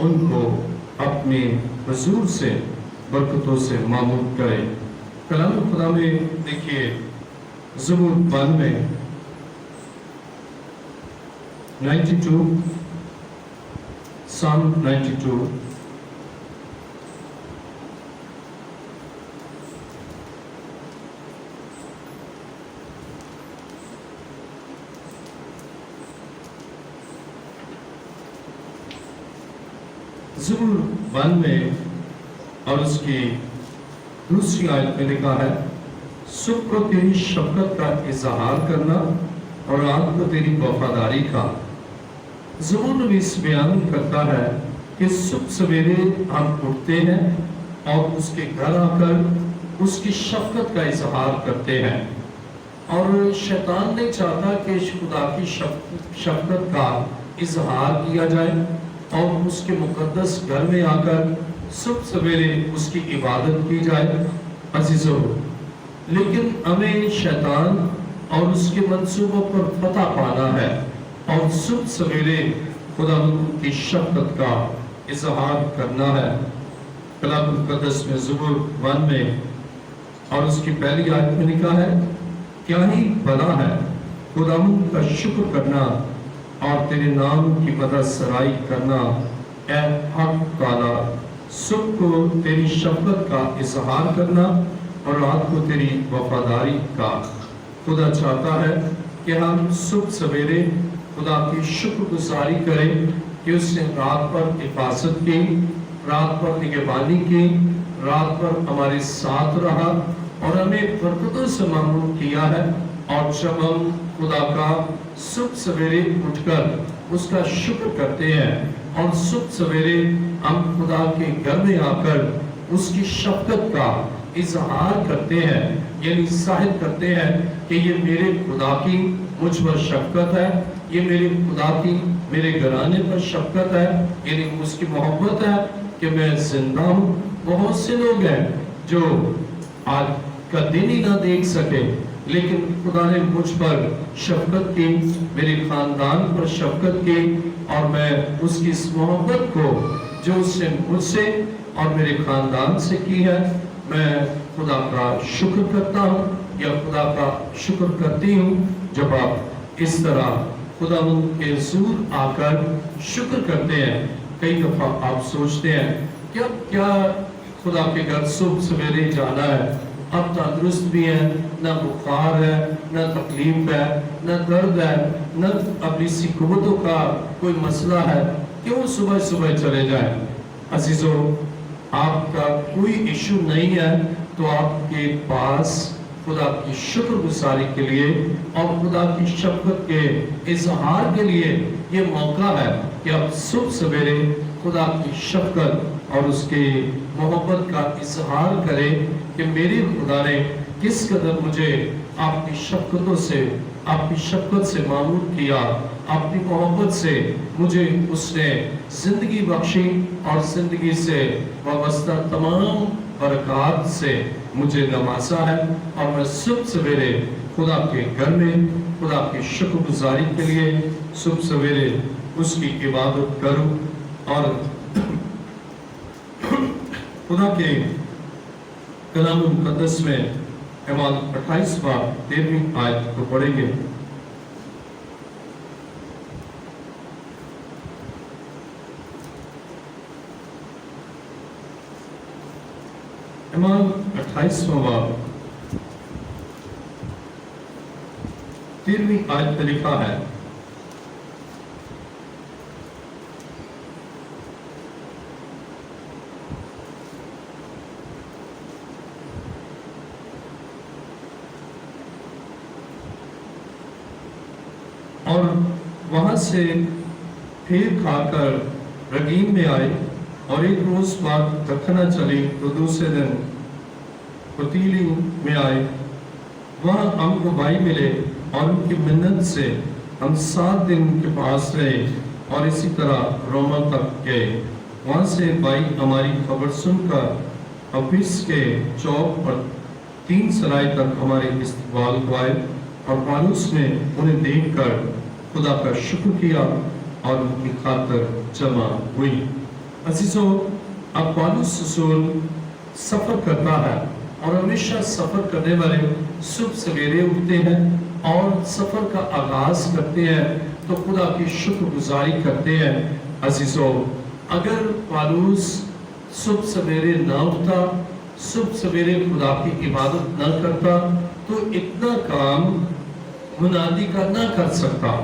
ان کو اپنے حضور سے برکتوں سے معمور کرے۔ کلام خدا میں دیکھیے زبور 92 92 Psalm 92 زبور 92 اور اس کی دوسری آیت میں لکھا ہے، صبح کو تیری شفقت کا اظہار کرنا اور رات کو تیری وفاداری کا۔ زبور نویس بیان کرتا ہے کہ صبح سویرے ہم اٹھتے ہیں اور اس کے گھر آ کر اس کی شفقت کا اظہار کرتے ہیں، اور شیطان نہیں چاہتا کہ خدا کی شفقت کا اظہار کیا جائے اور اس کے مقدس گھر میں آ کر صبح سویرے اس کی عبادت کی جائے۔ عزیزو، لیکن ہمیں شیطان اور اس کے منصوبوں پر فتح پانا ہے اور صبح سویرے خدا کی شفقت کا اظہار کرنا ہے۔ کلام مقدس میں زبور 92 اور اس کی پہلی آیت میں لکھا ہے، کیا ہی بھلا ہے خداوند کا شکر کرنا اور تیرے نام کی مدح سرائی کرنا، اے حق تعالی۔ صبح کو تیری شفقت کا اظہار کرنا اور رات کو تیری وفاداری کا۔ خدا چاہتا ہے کہ ہم صبح سویرے خدا کی شکر گزاری کریں کہ اس نے رات پر حفاظت کی، رات پر نگہبانی کی، رات پر ہمارے ساتھ رہا اور ہمیں برکتوں سے معمور کیا ہے۔ اور جب ہم خدا کا صبح سویرے اٹھ کر اس کا شکر کرتے ہیں اور صبح سویرے ہم خدا کے گھر میں آ کر اس کی شفقت کا اظہار کرتے ہیں، یعنی ظاہر کرتے ہیں کہ یہ میرے خدا کی مجھ پر شفقت ہے، یہ میرے خدا کی میرے گھرانے پر شفقت ہے، یعنی اس کی محبت ہے کہ میں زندہ ہوں۔ بہت سے لوگ ہیں جو آج کا دن ہی نہ دیکھ سکے، لیکن خدا نے مجھ پر شفقت کی، میرے خاندان پر شفقت کی، اور میں اس کی اس محبت کو جو اس نے مجھ سے اور میرے خاندان سے کی ہے، میں خدا کا شکر کرتا ہوں یا خدا کا شکر کرتی ہوں۔ جب آپ اس طرح خداوند کے حضور آ کر شکر کرتے ہیں، کئی دفعہ آپ سوچتے ہیں کہ اب کیا خدا کے گھر صبح سویرے جانا ہے، اب تندرست بھی ہیں، نہ بخار ہے، نہ تکلیف ہے، نہ درد ہے، نہ اپنی سی قوتوں کا کوئی مسئلہ ہے، کیوں صبح صبح چلے جائیں؟ عزیزو، آپ کا کوئی ایشو نہیں ہے تو آپ کے پاس خدا کی شکر گزاری کے لیے اور خدا کی شفقت کے اظہار کے لیے یہ موقع ہے کہ آپ صبح سویرے خدا کی شفقت اور اس کی محبت کا اظہار کریں کہ میرے خدا نے کس قدر مجھے آپ کی شفقتوں سے، آپ کی شفقت سے معمور کیا، اپنی محبت سے مجھے اس نے زندگی بخشی اور زندگی سے وابستہ تمام برکات سے مجھے نوازا ہے، اور میں صبح سویرے خدا کے گھر میں خدا کی شکر گزاری کے لیے صبح سویرے اس کی عبادت کروں۔ اور خدا کے کلام مقدس میں اعمال 28 باب 13 آیت کو پڑھیں گے۔ اعمال 28 باب 13 آیت میں لکھا ہے، اور وہاں سے پھیر کھا کر رگیم میں آئے، اور ایک روز بعد دکھنا چلی تو دوسرے دن پتیلی میں آئے، وہاں ہم کو بھائی ملے اور ان کی منت سے ہم 7 دن کے پاس رہے اور اسی طرح روما تک گئے۔ وہاں سے بھائی ہماری خبر سن کر حفیظ کے چوک پر 3 سرائے تک ہمارے استقبال کو آئے، اور پالوس نے انہیں دیکھ کر خدا کا شکر کیا اور ان کی خاطر جمع ہوئی۔ عزیزوں، اب پالوس رسول سفر کرتا ہے اور ہمیشہ سفر کرنے والے صبح سویرے اٹھتے ہیں اور سفر کا آغاز کرتے ہیں تو خدا کی شکر گزاری کرتے ہیں۔ عزیزوں، اگر پالوس صبح سویرے نہ اٹھتا، صبح سویرے خدا کی عبادت نہ کرتا تو اتنا کام منادی کا نہ کر سکتا۔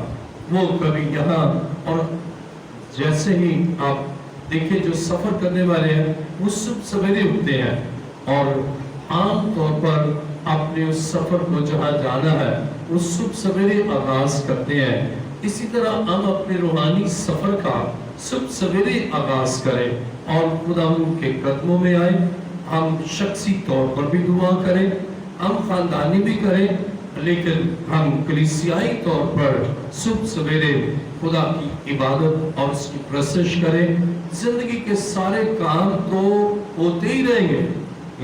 وہ کبھی یہاں، اور جیسے ہی آپ دیکھیں جو سفر کرنے والے ہیں وہ صبح سویرے اٹھتے ہیں اور عام طور پر اپنے اس سفر کو جہاں جانا ہے وہ صبح سویرے آغاز کرتے ہیں۔ اسی طرح ہم اپنے روحانی سفر کا صبح سویرے آغاز کریں اور خداوند کے قدموں میں آئیں۔ ہم شخصی طور پر بھی دعا کریں، ہم خاندانی بھی کریں، لیکن ہم کلیسیائی طور پر صبح سویرے خدا کی عبادت اور اس کی پرستش کریں۔ زندگی کے سارے کام تو ہوتے ہی رہیں گے،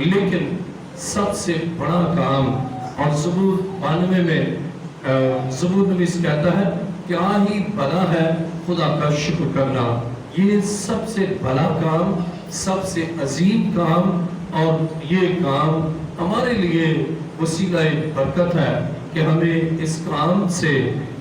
لیکن سب سے بڑا کام، اور زبور 92 میں زبور نویس کہتا ہے کیا ہی بھلا ہے خدا کا شکر کرنا۔ یہ سب سے بھلا کام، سب سے عظیم کام، اور یہ کام ہمارے لیے وسیلہ برکت ہے کہ ہمیں اس کام سے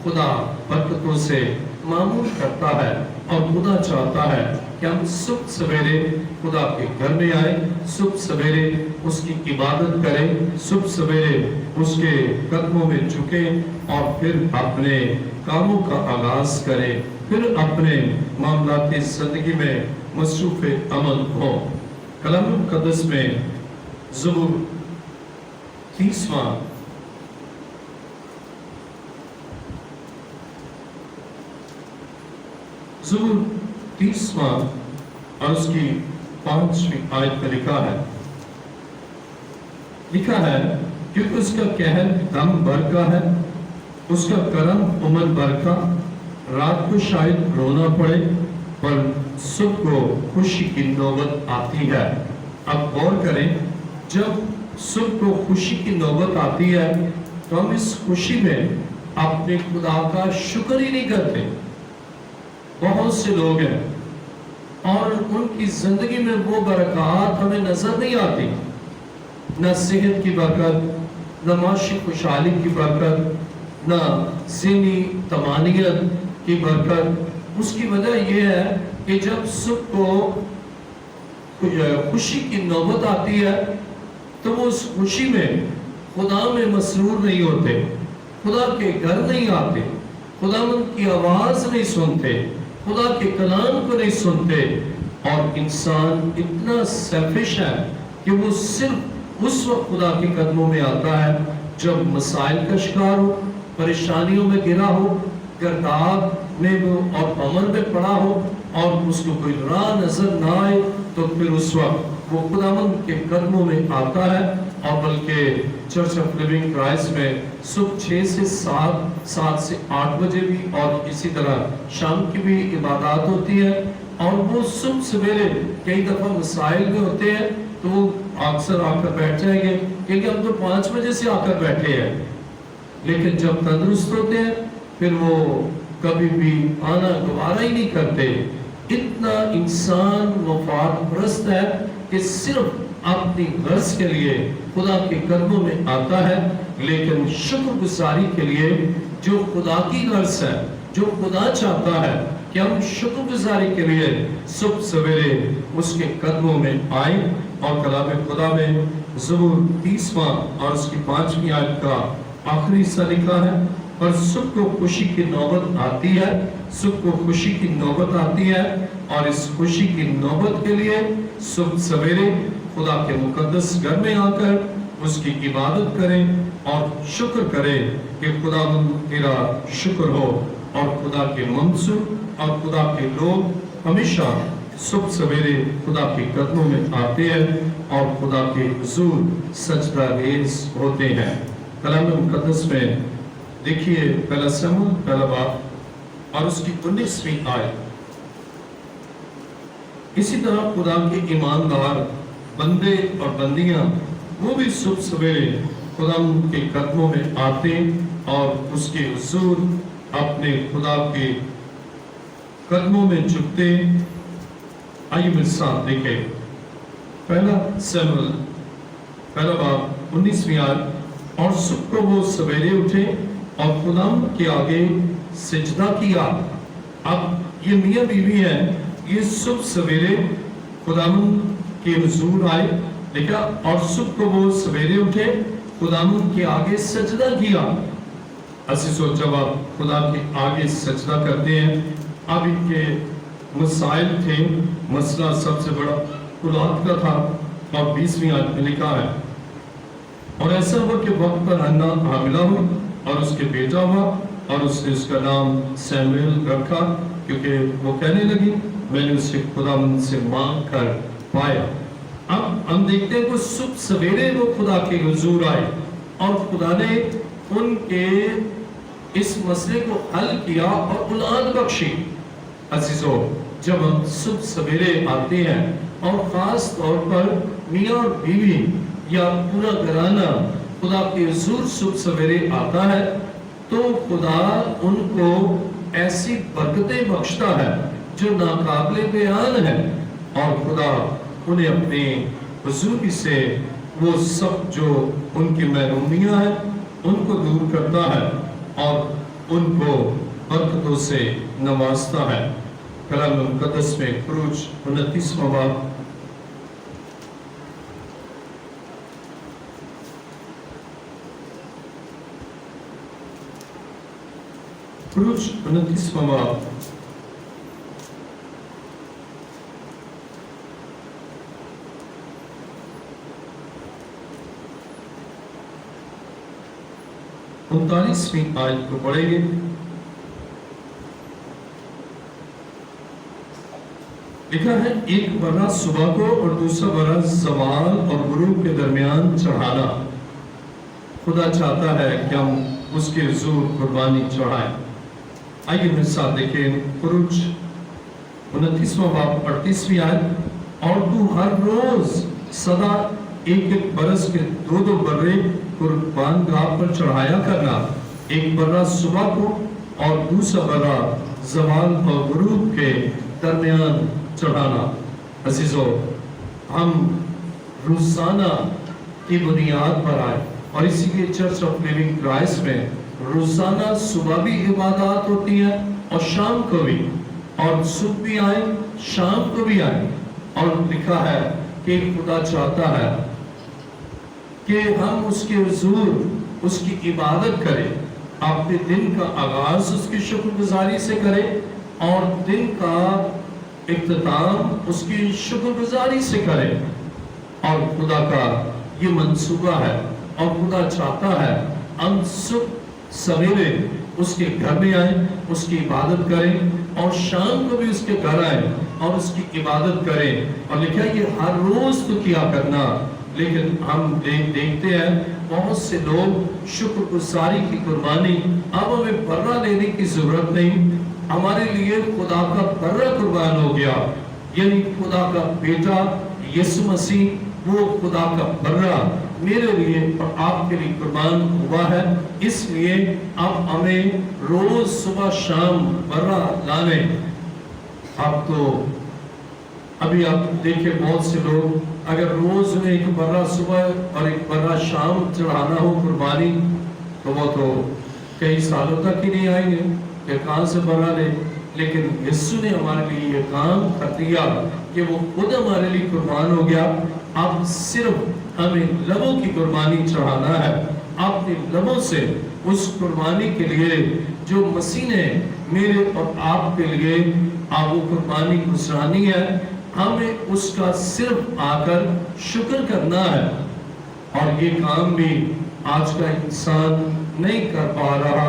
خدا برکتوں سے معمور کرتا ہے، اور خدا چاہتا ہے کہ ہم صبح سویرے خدا کے گھر میں آئیں، صبح سویرے اس کی عبادت کریں، صبح سویرے اس کے قدموں میں جھکیں اور پھر اپنے کاموں کا آغاز کریں، پھر اپنے معاملات زندگی میں مصروف عمل ہو۔ کلام مقدس میں زبور 30واں زبور 30واں اور اس کی 5ویں آیت میں لکھا ہے کیونکہ اس کا کہر دم بھر کا ہے، اس کا کرم عمر بھر کا، رات کو شاید رونا پڑے پر صبح کو خوشی کی نوبت آتی ہے۔ اب غور کریں، جب صبح کو خوشی کی نوبت آتی ہے تو ہم اس خوشی میں اپنے خدا کا شکر ہی نہیں کرتے۔ بہت سے لوگ ہیں اور ان کی زندگی میں وہ برکات ہمیں نظر نہیں آتی، نہ صحت کی برکت، نہ معاشی خوشحالی کی برکت، نہ ذہنی طمانینت کی برکت۔ اس کی وجہ یہ ہے کہ جب صبح کو خوشی کی نوبت آتی ہے تو وہ اس خوشی میں خدا میں مسرور نہیں ہوتے، خدا کے گھر نہیں آتے، خدا کی آواز نہیں سنتے، خدا کے کلام کو نہیں سنتے، اور انسان اتنا سیلفش ہے کہ وہ صرف اس وقت خدا کے قدموں میں آتا ہے جب مسائل کا شکار ہو، پریشانیوں میں گرا ہو، گرداب میں وہ اور عمل میں پڑا ہو اور اس کو کوئی راہ نظر نہ آئے، تو پھر اس وقت وہ خداوند کے قدموں میں آتا ہے۔ اور بلکہ چرچ آف لیونگ کرائسٹ میں صبح 6 سے 7، 7 سے 8 بجے بھی، اور اسی طرح شام کی بھی عبادات ہوتی ہے، اور وہ صبح سویرے کئی دفعہ مسائل میں ہوتے ہیں تو وہ اکثر آ کر بیٹھ جائیں گے کیونکہ ہم تو 5 بجے سے آ کر بیٹھے ہیں، لیکن جب تندرست ہوتے ہیں پھر وہ کبھی بھی آنا گوارا ہی نہیں کرتے۔ اتنا انسان مفاد پرست ہے کہ صرف اپنی غرض کے لیے خدا کے قدموں میں آتا ہے، لیکن شکر گزاری کے لیے جو خدا کی غرض ہے، جو خدا چاہتا ہے کہ ہم شکر گزاری کے لیے صبح سویرے اس کے قدموں میں آئیں۔ اور کلام خدا میں زبور 30واں اور اس کی 5ویں آیت کا آخری حصہ لکھا ہے، اور صبح کو خوشی کی نوبت آتی ہے، صبح کو خوشی کی نوبت آتی ہے، اور اس خوشی کی نوبت کے لیے صبح سویرے خدا کے مقدس گھر میں آ کر اس کی عبادت کریں اور شکر کریں کہ خدا تیرا شکر ہو۔ اور خدا کے منصور اور خدا کے لوگ ہمیشہ صبح سویرے خدا کے قدموں میں آتے ہیں اور خدا کے حضور سجدہ ریز ہوتے ہیں۔ کلام مقدس میں دیکھیے پہلا سموئیل پہلا باب اور اس کی 19ویں آیت۔ اسی طرح خدا کے ایماندار بندے اور بندیاں وہ بھی صبح سویرے خدا کے قدموں میں آتے اور اس کے حضور اپنے خدا کے قدموں میں جھکتے۔ آئیے میرے ساتھ دیکھیں پہلا سیموئیل پہلا باب 19ویں آیت، اور صبح کو وہ سویرے اٹھے اور خدا کے آگے سجدہ کیا۔ اب یہ میاں بیوی ہے، یہ صبح سویرے خدا کے حضور آئے، دیکھا، اور صبح کو وہ سویرے اٹھے خدا کے آگے سجدہ کیا۔ عزیزو جب آپ خدا کے آگے سجدہ کرتے ہیں، اب ان کے مسائل تھے، مسئلہ سب سے بڑا اولاد کا تھا، اور 20ویں آیت میں لکھا ہے، اور ایسا ہوا کہ وقت پر حنا حاملہ ہوئی اور اس کے بیٹا ہوا، اور اس نے اس کا نام سیموئیل رکھا، کیونکہ وہ کہنے لگی میں نے اسے خدا سے مانگ کر پایا۔ اب ہم دیکھتے ہیں کہ صبح سویرے وہ خدا کے حضور آئے اور خدا نے ان کے اس مسئلے کو حل کیا اور اولاد بخشی۔ عزیزو جب ہم صبح سویرے آتے ہیں اور خاص طور پر میاں اور بیوی یا پورا گھرانہ خدا کے حضور صبح سویرے آتا ہے تو خدا ان کو ایسی برکتیں بخشتا ہے جو ناقابل بیان ہے، اور خدا انہیں اپنے حضور سے وہ سب جو ان کی محرومیاں ہیں ان کو دور کرتا ہے اور ان کو برکتوں سے نوازتا ہے۔ کلام مقدس میں خروج 29واں باب خروج 29واں باب انتالیسویں آیت کو پڑھیں گے۔ لکھا ہے، ایک برہ صبح کو اور دوسرا برہ زوال اور غروب کے درمیان چڑھانا۔ خدا چاہتا ہے کہ ہم اس کے حضور قربانی چڑھائیں۔ آئیے میرے ساتھ دیکھیں خروج 29واں باب 38ویں آیت، اور تو ہر روز سدا ایک ایک برس کے 2 برے قربان گاہ پر چڑھایا کرنا، ایک برہ صبح کو اور دوسرا برہ زوال اور غروب کے درمیان چڑھانا۔ عزیزو ہم روزانہ کی بنیاد پر آئے، اور اسی لیے چرچ آف لیونگ کرائسٹ میں روزانہ صبح بھی عبادات ہوتی ہیں اور شام کو بھی، اور صبح بھی آئیں شام کو بھی آئیں، اور لکھا ہے کہ خدا چاہتا ہے کہ ہم اس کے حضور اس کی عبادت کریں، اپنے دن کا آغاز اس کی شکر گزاری سے کریں اور دن کا اختتام اس کی شکر گزاری سے کریں۔ اور خدا کا یہ منصوبہ ہے، اور خدا چاہتا ہے ہم صبح سویرے اس کے گھر میں آئیں، اس کی عبادت کریں، اور شام کو بھی اس کے گھر آئیں اور اس کی عبادت کریں۔ اور لکھا ہے یہ ہر روز تو کیا کرنا، لیکن ہم دیکھتے ہیں بہت سے لوگ شکر گزاری کی قربانی، اب ہمیں برہ لینے کی ضرورت نہیں، ہمارے لیے خدا کا برہ قربان ہو گیا، یعنی خدا کا بیٹا یسوع مسیح وہ خدا کا برہ میرے لیے اور آپ کے لیے قربان ہوا ہے۔ اس لیے اب ہمیں روز صبح شام برہ لانے۔ آپ تو ابھی آپ دیکھیں بہت سے لوگ اگر روز میں ایک برہ صبح اور ایک برہ شام چڑھانا ہو قربانی تو وہ تو کئی سالوں تک ہی نہیں آئیں گے کہ کہاں سے برہ لے، لیکن یسوع نے ہمارے لیے یہ کام کر دیا کہ وہ خود ہمارے لیے قربان ہو گیا۔ اب صرف ہمیں لبوں کی قربانی چڑھانا ہے، اپنے لبوں سے اس قربانی کے لیے جو مسیح نے میرے اور آپ کے لیے وہ قربانی گزرانی ہے، ہمیں اس کا صرف آ کر شکر کرنا ہے۔ اور یہ کام بھی آج کا انسان نہیں کر پا رہا،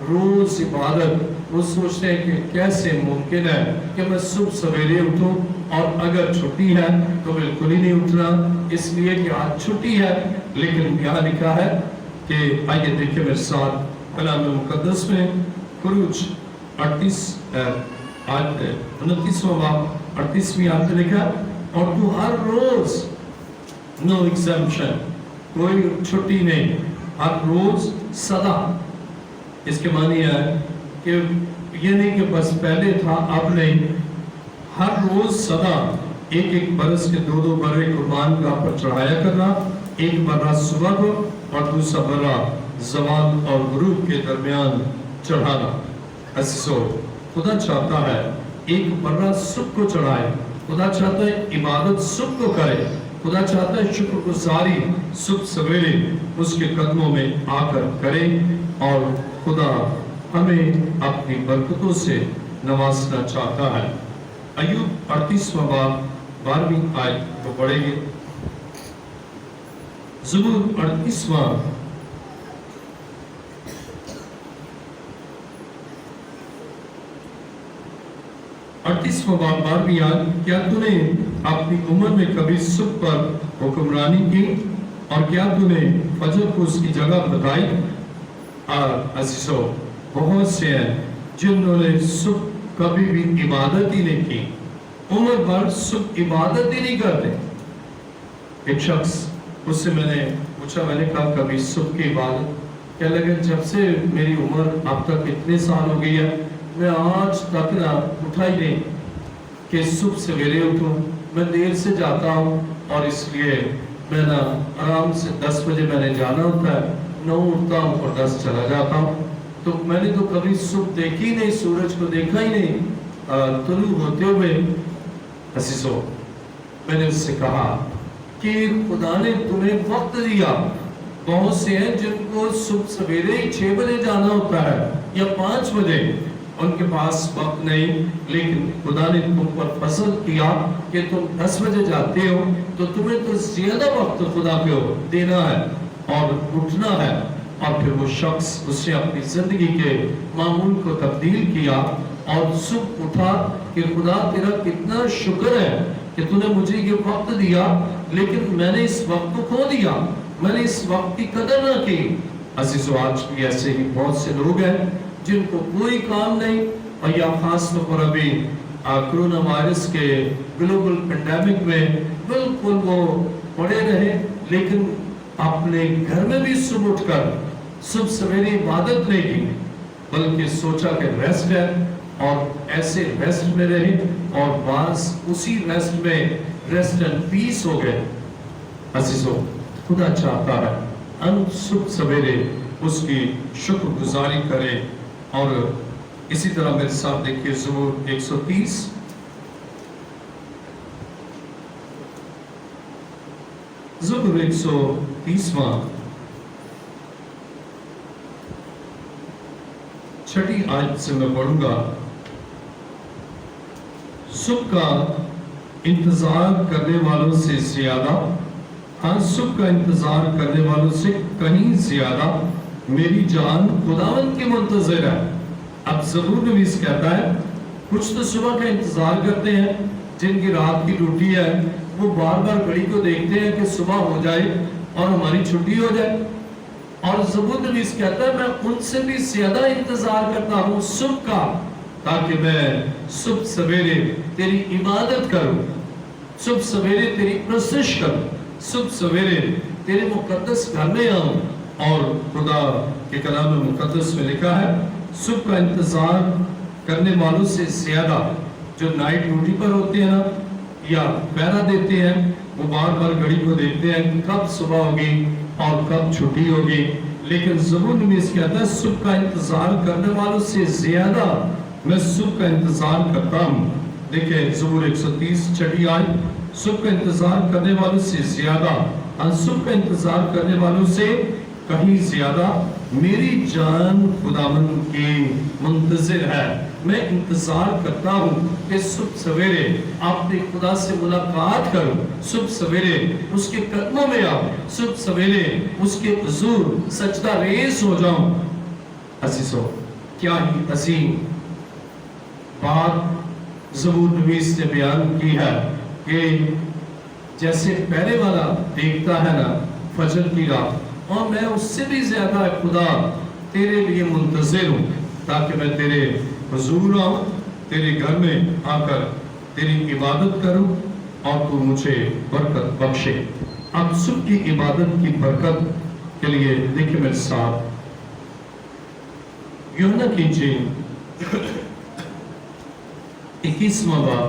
روز عبادت وہ سوچتے ہیں کہ کیسے ممکن ہے کہ میں صبح سویرے اٹھوں، اور اگر چھٹی ہے تو بالکل ہی نہیں اٹھنا اس لیے کہ آج چھٹی ہے۔ لیکن یہاں لکھا ہے کہ آئیے دیکھیں میرے ساتھ کلام مقدس میں خروج 29واں باب 38ویں آیت میں لکھا، اور تو ہر روز، نو ایگزمپشن، کوئی چھٹی نہیں، ہر روز سدا۔ اس کے معنی ہے کہ یہ نہیں کہ بس پہلے تھا اب نہیں، ہر روز سدا ایک ایک برس کے 2 برے قربان گاہ پر چڑھایا کرنا، ایک برہ صبح کو اور دوسرا برہ زوال اور غروب کے درمیان چڑھانا۔ عزیزو، خدا چاہتا ہے ایک برہ صبح کو چڑھائے، خدا چاہتا ہے عبادت صبح کو کرے، خدا چاہتا ہے شکر گزاری صبح سویرے اس کے قدموں میں آ کر کرے، اور خدا ہمیں اپنی برکتوں سے نوازنا چاہتا ہے۔ ایوب 38واں باب 12ویں آیت کو پڑھیں گے۔ زبور 38واں باب 12ویں آیت، کیا تو نے اپنی عمر میں کبھی صبح پر حکمرانی کی اور کیا تو نے فجر کو اس کی جگہ بتائی؟ عزیزو، بہت سے ہیں جنہوں نے صبح کبھی بھی عبادت ہی نہیں کی، عمر بھر صبح عبادت ہی نہیں کرتے۔ ایک شخص، اس سے میں نے پوچھا، میں نے کہا کبھی صبح کی عبادت؟ کہنے لگے جب سے میری عمر اب تک اتنے سال ہو گئی ہے، میں آج تک نہ اٹھا ہی نہیں کہ صبح سویرے اٹھوں، میں دیر سے جاتا ہوں اور اس لیے میں نا آرام سے 10 بجے میں نے جانا ہوتا ہے، 9 اٹھتا ہوں اور 10 چلا جاتا ہوں۔ تو میں نے تو کبھی صبح دیکھی نہیں، سورج کو دیکھا ہی نہیں طلوع ہوتے ہوئے۔ عزیزو، میں نے اس سے کہا کہ خدا نے تمہیں وقت دیا، بہت سے ہیں جن کو صبح سویرے 6 بجے جانا ہوتا ہے یا 5 بجے، ان کے پاس وقت نہیں، لیکن خدا نے تم پر فضل کیا کہ تم 10 بجے جاتے ہو، تو تمہیں تو زیادہ وقت خدا کو دینا ہے اور اٹھنا ہے۔ اور پھر وہ شخص، اس نے اپنی زندگی کے معمول کو تبدیل کیا اور صبح اٹھا کہ خدا تیرا کتنا شکر ہے کہ تو نے مجھے یہ وقت دیا، لیکن میں نے اس وقت کو کھو دیا، میں نے اس وقت کی قدر نہ کی۔ عزیزو، آج بھی ایسے ہی بہت سے لوگ ہیں جن کو کوئی کام نہیں، اور یا خاص طور پر ابھی کرونا وائرس کے گلوبل پینڈیمک میں بالکل وہ پڑے رہے، لیکن اپنے گھر میں بھی صبح اٹھ کر صبح سویرے عبادت نہیں کی، بلکہ سوچا کہ ریسٹ ہے اور ایسے ریسٹ میں رہے، اور بعض اسی ریسٹ میں ریسٹ اینڈ پیس ہو گئے۔ عزیزو، خدا چاہتا ہے ہم صبح سویرے اس کی شکر گزاری کریں، اور اسی طرح میرے ساتھ دیکھیے زبور 130، زبور 130واں 6 آیت سے میں پڑھوں گا۔ صبح کا انتظار کرنے والوں سے زیادہ، ہاں صبح کا انتظار کرنے والوں سے کہیں زیادہ میری جان خداوند کی منتظر ہے۔ اب زبور نویس کہتا ہے کچھ تو صبح کا انتظار کرتے ہیں، جن کی رات کی ڈیوٹی ہے، وہ بار بار گھڑی کو دیکھتے ہیں کہ صبح ہو جائے اور ہماری چھٹی ہو جائے۔ اور زبور نویس کہتا ہے میں ان سے بھی زیادہ انتظار کرتا ہوں صبح کا، تاکہ میں صبح سویرے تیری عبادت کروں، صبح سویرے تیری پرستش کروں، صبح سویرے تیرے مقدس گھر میں آؤں۔ اور خدا کے کلام مقدس میں لکھا ہے صبح کا انتظار کرنے والوں سے زیادہ، جو نائٹ ڈیوٹی پر ہوتے ہیں نا یا پہرا دیتے ہیں، وہ بار بار گھڑی کو دیکھتے ہیں کب صبح ہوگی اور کب چھٹی ہوگی۔ لیکن زبور نویس کہتا ہے صبح کا انتظار کرنے والوں سے زیادہ میں صبح کا انتظار کرتا ہوں۔ دیکھیں زبور 130 6 آیت، صبح کا انتظار کرنے والوں سے زیادہ، صبح کا انتظار کرنے والوں سے کہیں زیادہ میری جان خداوند کی منتظر ہے۔ میں انتظار کرتا ہوں کہ صبح سویرے اپنے خدا سے ملاقات کروں، صبح سویرے اس کے قدموں میں آؤں، صبح سویرے اس کے حضور سجدہ ریز ہو جاؤں۔ عزیزو، کیا ہی عظیم بات زبور نویس نے بیان کی ہے کہ جیسے پہلے والا دیکھتا ہے نا فجر کی رات، اور میں اس سے بھی زیادہ خدا تیرے لیے منتظر ہوں، تاکہ میں تیرے حضور آؤں، تیرے گھر میں آ کر تیری عبادت کروں اور تو مجھے برکت بخشے۔ اب صبح کی عبادت کی برکت کے لیے دیکھیں میرے ساتھ یوحنا کی انجیل 21واں باب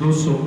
200